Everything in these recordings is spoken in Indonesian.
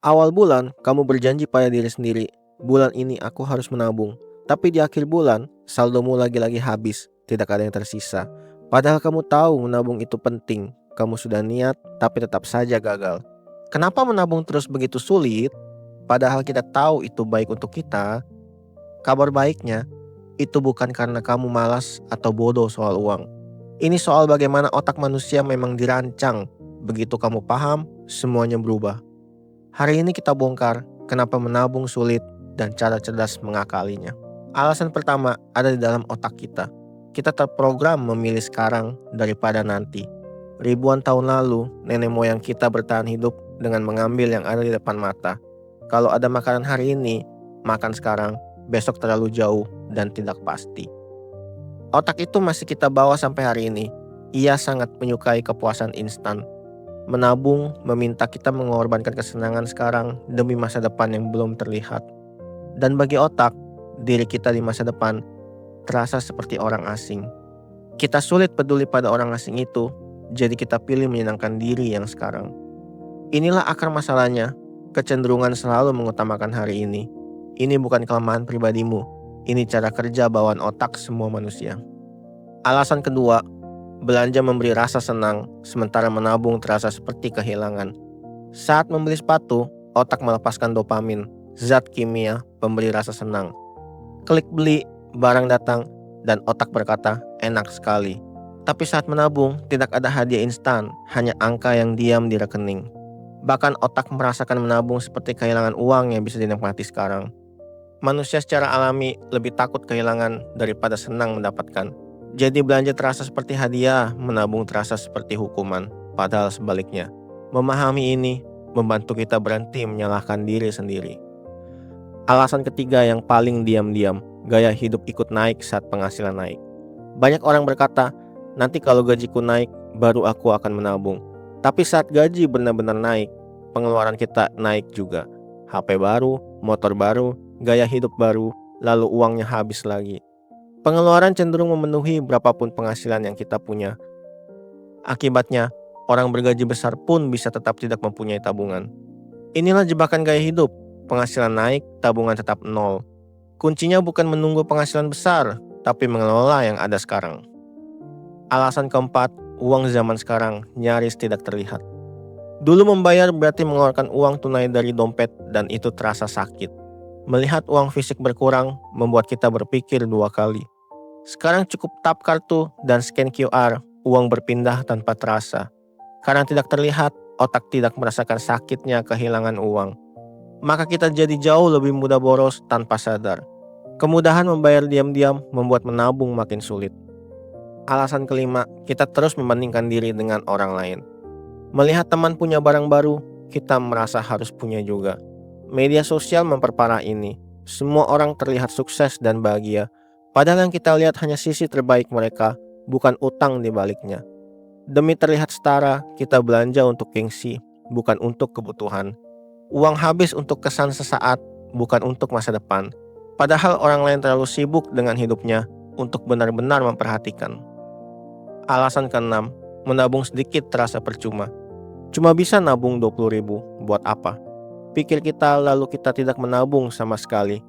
Awal bulan, kamu berjanji pada diri sendiri, bulan ini aku harus menabung. Tapi di akhir bulan, saldomu lagi-lagi habis, tidak ada yang tersisa. Padahal kamu tahu menabung itu penting, kamu sudah niat, tapi tetap saja gagal. Kenapa menabung terus begitu sulit? Padahal kita tahu itu baik untuk kita. Kabar baiknya, itu bukan karena kamu malas atau bodoh soal uang. Ini soal bagaimana otak manusia memang dirancang. Begitu kamu paham, semuanya berubah. Hari ini kita bongkar kenapa menabung sulit dan cara cerdas mengakalinya. Alasan pertama ada di dalam otak kita. Kita terprogram memilih sekarang daripada nanti. Ribuan tahun lalu, nenek moyang kita bertahan hidup dengan mengambil yang ada di depan mata. Kalau ada makanan hari ini, makan sekarang, besok terlalu jauh dan tidak pasti. Otak itu masih kita bawa sampai hari ini. Ia sangat menyukai kepuasan instan. Menabung meminta kita mengorbankan kesenangan sekarang demi masa depan yang belum terlihat. Dan bagi otak, diri kita di masa depan terasa seperti orang asing. Kita sulit peduli pada orang asing itu, jadi kita pilih menyenangkan diri yang sekarang. Inilah akar masalahnya, kecenderungan selalu mengutamakan hari ini. Ini bukan kelemahan pribadimu, ini cara kerja bawaan otak semua manusia. Alasan kedua, belanja memberi rasa senang, sementara menabung terasa seperti kehilangan. Saat membeli sepatu, otak melepaskan dopamin, zat kimia pemberi rasa senang. Klik beli, barang datang, dan otak berkata, enak sekali. Tapi saat menabung, tidak ada hadiah instan, hanya angka yang diam di rekening. Bahkan otak merasakan menabung seperti kehilangan uang yang bisa dinikmati sekarang. Manusia secara alami lebih takut kehilangan daripada senang mendapatkan. Jadi belanja terasa seperti hadiah, menabung terasa seperti hukuman. Padahal sebaliknya, memahami ini membantu kita berhenti menyalahkan diri sendiri. Alasan ketiga yang paling diam-diam, gaya hidup ikut naik saat penghasilan naik. Banyak orang berkata, nanti kalau gajiku naik, baru aku akan menabung. Tapi saat gaji benar-benar naik, pengeluaran kita naik juga. HP baru, motor baru, gaya hidup baru, lalu uangnya habis lagi. Pengeluaran cenderung memenuhi berapapun penghasilan yang kita punya. Akibatnya, orang bergaji besar pun bisa tetap tidak mempunyai tabungan. Inilah jebakan gaya hidup. Penghasilan naik, tabungan tetap nol. Kuncinya bukan menunggu penghasilan besar, tapi mengelola yang ada sekarang. Alasan keempat, uang zaman sekarang nyaris tidak terlihat. Dulu membayar berarti mengeluarkan uang tunai dari dompet dan itu terasa sakit. Melihat uang fisik berkurang membuat kita berpikir dua kali. Sekarang cukup tap kartu dan scan QR, uang berpindah tanpa terasa. Karena tidak terlihat, otak tidak merasakan sakitnya kehilangan uang. Maka kita jadi jauh lebih mudah boros tanpa sadar. Kemudahan membayar diam-diam membuat menabung makin sulit. Alasan kelima, kita terus membandingkan diri dengan orang lain. Melihat teman punya barang baru, kita merasa harus punya juga. Media sosial memperparah ini. Semua orang terlihat sukses dan bahagia. Padahal yang kita lihat hanya sisi terbaik mereka, bukan utang di baliknya. Demi terlihat setara, kita belanja untuk gengsi, bukan untuk kebutuhan. Uang habis untuk kesan sesaat, bukan untuk masa depan. Padahal orang lain terlalu sibuk dengan hidupnya untuk benar-benar memperhatikan. Alasan keenam, menabung sedikit terasa percuma. Cuma bisa nabung 20.000, buat apa? Pikir kita lalu kita tidak menabung sama sekali.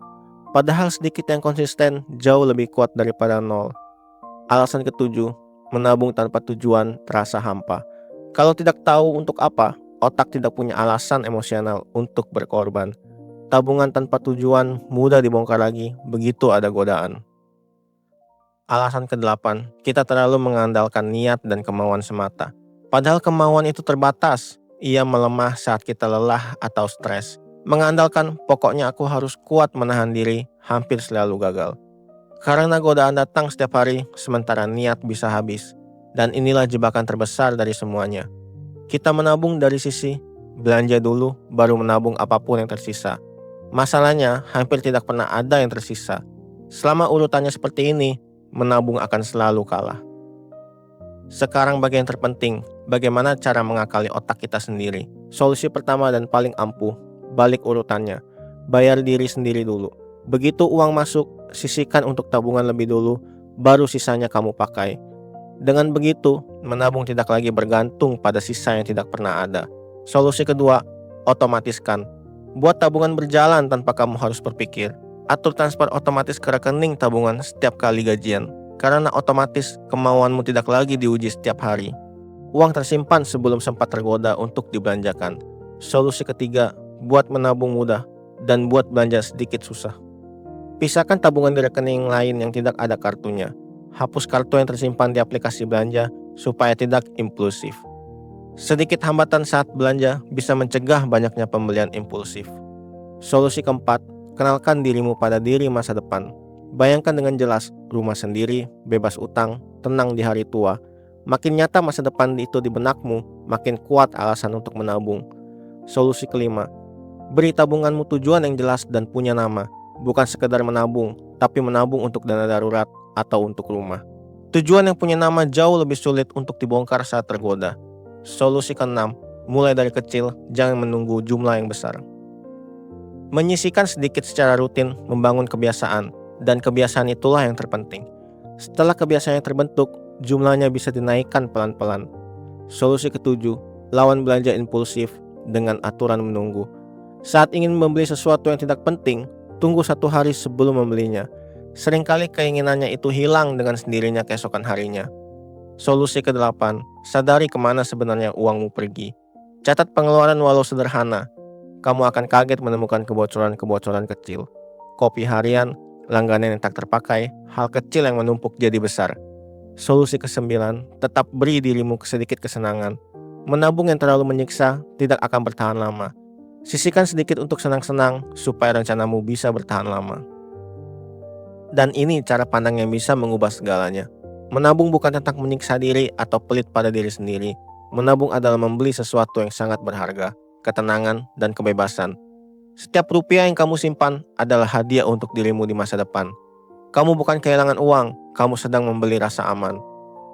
Padahal sedikit yang konsisten jauh lebih kuat daripada nol. Alasan ketujuh, menabung tanpa tujuan terasa hampa. Kalau tidak tahu untuk apa, otak tidak punya alasan emosional untuk berkorban. Tabungan tanpa tujuan mudah dibongkar lagi begitu ada godaan. Alasan kedelapan, kita terlalu mengandalkan niat dan kemauan semata. Padahal kemauan itu terbatas. Ia melemah saat kita lelah atau stres. Mengandalkan pokoknya aku harus kuat menahan diri hampir selalu gagal. Karena godaan datang setiap hari, sementara niat bisa habis. Dan inilah jebakan terbesar dari semuanya. Kita menabung dari sisi belanja dulu, baru menabung apapun yang tersisa. Masalahnya, hampir tidak pernah ada yang tersisa. Selama urutannya seperti ini, menabung akan selalu kalah. Sekarang bagian terpenting, bagaimana cara mengakali otak kita sendiri. Solusi pertama dan paling ampuh, balik urutannya. Bayar diri sendiri dulu. Begitu uang masuk, sisihkan untuk tabungan lebih dulu, baru sisanya kamu pakai. Dengan begitu, menabung tidak lagi bergantung pada sisa yang tidak pernah ada. Solusi kedua, otomatiskan. Buat tabungan berjalan tanpa kamu harus berpikir. Atur transfer otomatis ke rekening tabungan setiap kali gajian. Karena otomatis kemauanmu tidak lagi diuji setiap hari. Uang tersimpan sebelum sempat tergoda untuk dibelanjakan. Solusi ketiga, buat menabung mudah dan buat belanja sedikit susah. Pisahkan tabungan di rekening lain yang tidak ada kartunya. Hapus kartu yang tersimpan di aplikasi belanja supaya tidak impulsif. Sedikit hambatan saat belanja bisa mencegah banyaknya pembelian impulsif. Solusi keempat, kenalkan dirimu pada diri masa depan. Bayangkan dengan jelas, rumah sendiri, bebas utang, tenang di hari tua. Makin nyata masa depan itu di benakmu, makin kuat alasan untuk menabung. Solusi kelima, beri tabunganmu tujuan yang jelas dan punya nama. Bukan sekedar menabung, tapi menabung untuk dana darurat atau untuk rumah. Tujuan yang punya nama jauh lebih sulit untuk dibongkar saat tergoda. Solusi keenam, mulai dari kecil, jangan menunggu jumlah yang besar. Menyisihkan sedikit secara rutin, membangun kebiasaan, dan kebiasaan itulah yang terpenting. Setelah kebiasaan yang terbentuk, jumlahnya bisa dinaikkan pelan-pelan. Solusi ketujuh, lawan belanja impulsif dengan aturan menunggu. Saat ingin membeli sesuatu yang tidak penting, tunggu 1 hari sebelum membelinya. Seringkali keinginannya itu hilang dengan sendirinya keesokan harinya. Solusi ke-8, sadari kemana sebenarnya uangmu pergi. Catat pengeluaran walau sederhana. Kamu akan kaget menemukan kebocoran-kebocoran kecil. Kopi harian, langganan yang tak terpakai, hal kecil yang menumpuk jadi besar. Solusi ke-9, tetap beri dirimu sedikit kesenangan. Menabung yang terlalu menyiksa tidak akan bertahan lama. Sisihkan sedikit untuk senang-senang supaya rencanamu bisa bertahan lama. Dan ini cara pandang yang bisa mengubah segalanya. Menabung bukan tentang menyiksa diri atau pelit pada diri sendiri. Menabung adalah membeli sesuatu yang sangat berharga, ketenangan, dan kebebasan. Setiap rupiah yang kamu simpan adalah hadiah untuk dirimu di masa depan. Kamu bukan kehilangan uang, kamu sedang membeli rasa aman.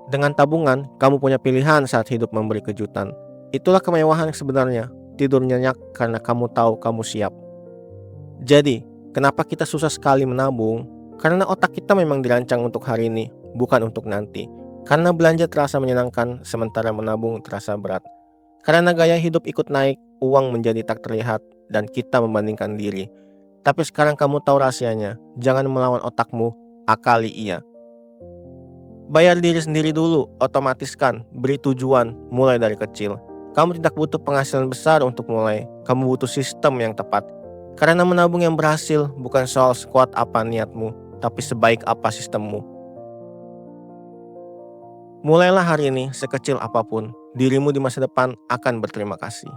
Dengan tabungan, kamu punya pilihan saat hidup memberi kejutan. Itulah kemewahan yang sebenarnya, tidur nyenyak karena kamu tahu kamu siap. Jadi, kenapa kita susah sekali menabung? Karena otak kita memang dirancang untuk hari ini, bukan untuk nanti. Karena belanja terasa menyenangkan, sementara menabung terasa berat. Karena gaya hidup ikut naik, uang menjadi tak terlihat, dan kita membandingkan diri. Tapi sekarang kamu tahu rahasianya, jangan melawan otakmu, akali ia. Bayar diri sendiri dulu, otomatiskan, beri tujuan, mulai dari kecil. Kamu tidak butuh penghasilan besar untuk mulai, kamu butuh sistem yang tepat. Karena menabung yang berhasil bukan soal sekuat apa niatmu, tapi sebaik apa sistemmu. Mulailah hari ini sekecil apapun, dirimu di masa depan akan berterima kasih.